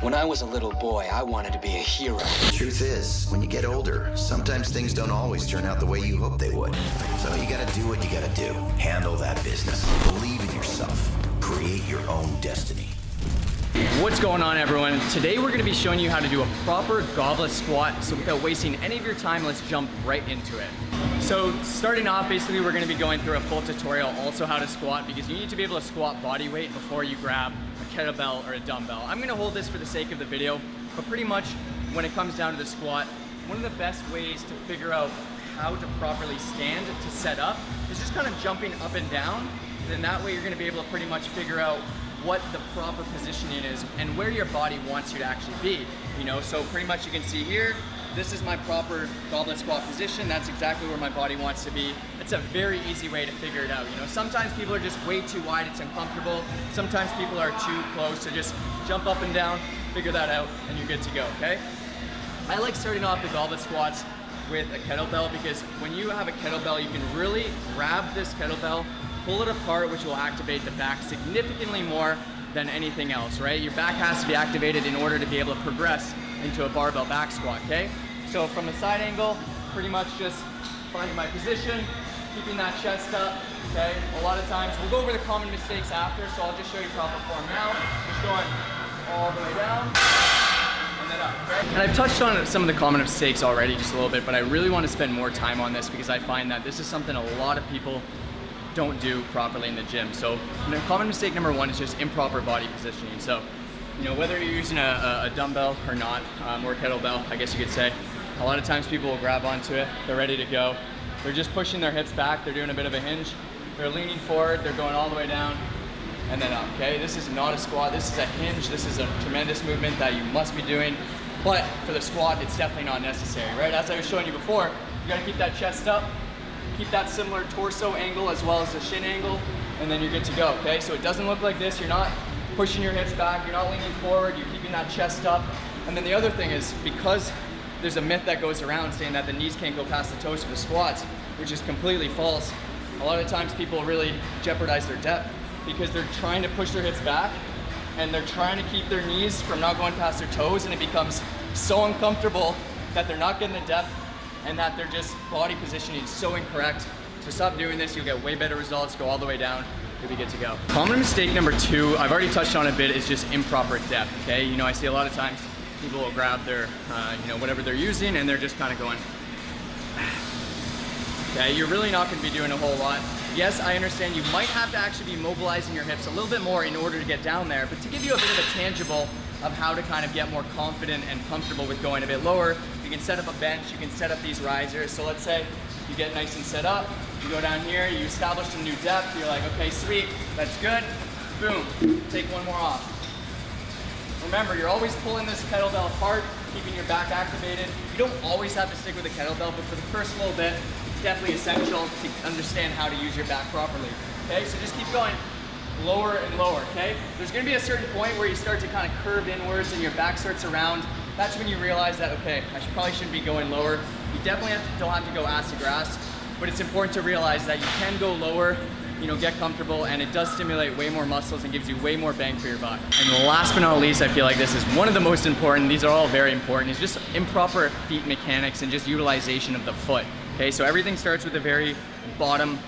When I was a little boy, I wanted to be a hero. The truth is, when you get older, sometimes things don't always turn out the way you hope they would. So you gotta do what you gotta do. Handle that business. Believe in yourself. Create your own destiny. What's going on, everyone? Today we're going to be showing you how to do a proper goblet squat. So without wasting any of your time, let's jump right into it. So starting off, basically we're going to be going through a full tutorial also how to squat, because you need to be able to squat body weight before you grab a kettlebell or a dumbbell. I'm going to hold this for the sake of the video, but pretty much when it comes down to the squat, one of the best ways to figure out how to properly stand to set up is just kind of jumping up and down. And then that way you're going to be able to pretty much figure out what the proper positioning is and where your body wants you to actually be. You know, so pretty much you can see here, this is my proper goblet squat position. That's exactly where my body wants to be. It's a very easy way to figure it out. You know, sometimes people are just way too wide, it's uncomfortable. Sometimes people are too close, so just jump up and down, figure that out, and you're good to go, okay? I like starting off the goblet squats with a kettlebell, because when you have a kettlebell, you can really grab this kettlebell, pull it apart, which will activate the back significantly more than anything else, right? Your back has to be activated in order to be able to progress into a barbell back squat, okay? So from a side angle, pretty much just finding my position, keeping that chest up, okay? A lot of times, we'll go over the common mistakes after, so I'll just show you proper form now. Just going all the way down, and then up, okay? And I've touched on some of the common mistakes already just a little bit, but I really want to spend more time on this because I find that this is something a lot of people don't do properly in the gym. So common mistake number one is just improper body positioning. So, you know, whether you're using a dumbbell or not, or a kettlebell, I guess you could say, a lot of times people will grab onto it, they're ready to go. They're just pushing their hips back, they're doing a bit of a hinge, they're leaning forward, they're going all the way down, and then up, okay? This is not a squat, this is a hinge, this is a tremendous movement that you must be doing, but for the squat, it's definitely not necessary, right? As I was showing you before, you gotta keep that chest up, keep that similar torso angle as well as the shin angle, and then you're good to go, okay? So it doesn't look like this, you're not pushing your hips back, you're not leaning forward, you're keeping that chest up. And then the other thing is, because there's a myth that goes around saying that the knees can't go past the toes for the squats, which is completely false. A lot of times people really jeopardize their depth because they're trying to push their hips back and they're trying to keep their knees from not going past their toes, and it becomes so uncomfortable that they're not getting the depth and that they're just body positioning so incorrect. So stop doing this, you'll get way better results, go all the way down, you'll be good to go. Common mistake number two, I've already touched on a bit, is just improper depth, okay? You know, I see a lot of times people will grab their, you know, whatever they're using, and they're just kind of going, okay? You're really not gonna be doing a whole lot. Yes, I understand you might have to actually be mobilizing your hips a little bit more in order to get down there, but to give you a bit of a tangible of how to kind of get more confident and comfortable with going a bit lower, you can set up a bench, you can set up these risers. So let's say you get nice and set up, you go down here, you establish some new depth, you're like, okay, sweet, that's good, boom, take one more off. Remember, you're always pulling this kettlebell apart, keeping your back activated. You don't always have to stick with a kettlebell, but for the first little bit, it's definitely essential to understand how to use your back properly. Okay, so just keep going lower and lower, okay? There's gonna be a certain point where you start to kind of curve inwards and your back starts around. That's when you realize that, okay, probably shouldn't be going lower. You definitely don't have to go ass to grass, but it's important to realize that you can go lower, you know, get comfortable, and it does stimulate way more muscles and gives you way more bang for your buck. And last but not least, I feel like this is one of the most important, these are all very important, is just improper feet mechanics and just utilization of the foot. Okay, so everything starts with the very bottom,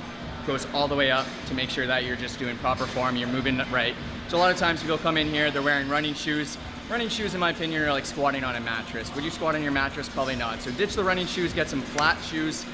goes all the way up to make sure that you're just doing proper form, you're moving right. So a lot of times people come in here, they're wearing running shoes. Running shoes, in my opinion, are like squatting on a mattress. Would you squat on your mattress? Probably not. So ditch the running shoes, get some flat shoes,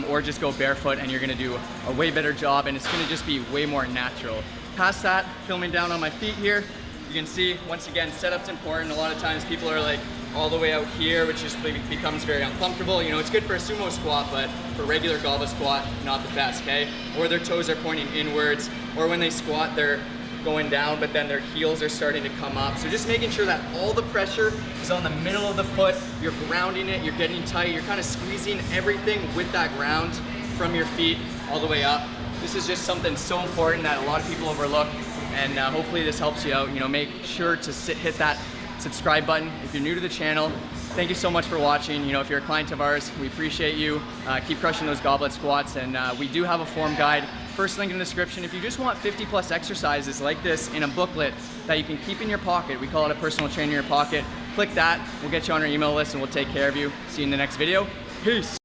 or just go barefoot, and you're gonna do a way better job, and it's gonna just be way more natural. Past that, filming down on my feet here, you can see, once again, setup's important. A lot of times people are like all the way out here, which just becomes very uncomfortable. You know, it's good for a sumo squat, but for regular goblet squat, not the best, okay? Or their toes are pointing inwards, or when they squat, they're going down, but then their heels are starting to come up. So just making sure that all the pressure is on the middle of the foot, you're grounding it, you're getting tight, you're kind of squeezing everything with that ground from your feet all the way up. This is just something so important that a lot of people overlook, and hopefully this helps you out. You know, make sure to hit that subscribe button if you're new to the channel. Thank you so much for watching. You know, if you're a client of ours, we appreciate you. Keep crushing those goblet squats, and we do have a form guide first link in the description. If you just want 50+ exercises like this in a booklet that you can keep in your pocket, we call it a personal trainer in your pocket, click that. We'll get you on our email list and we'll take care of you. See you in the next video. Peace.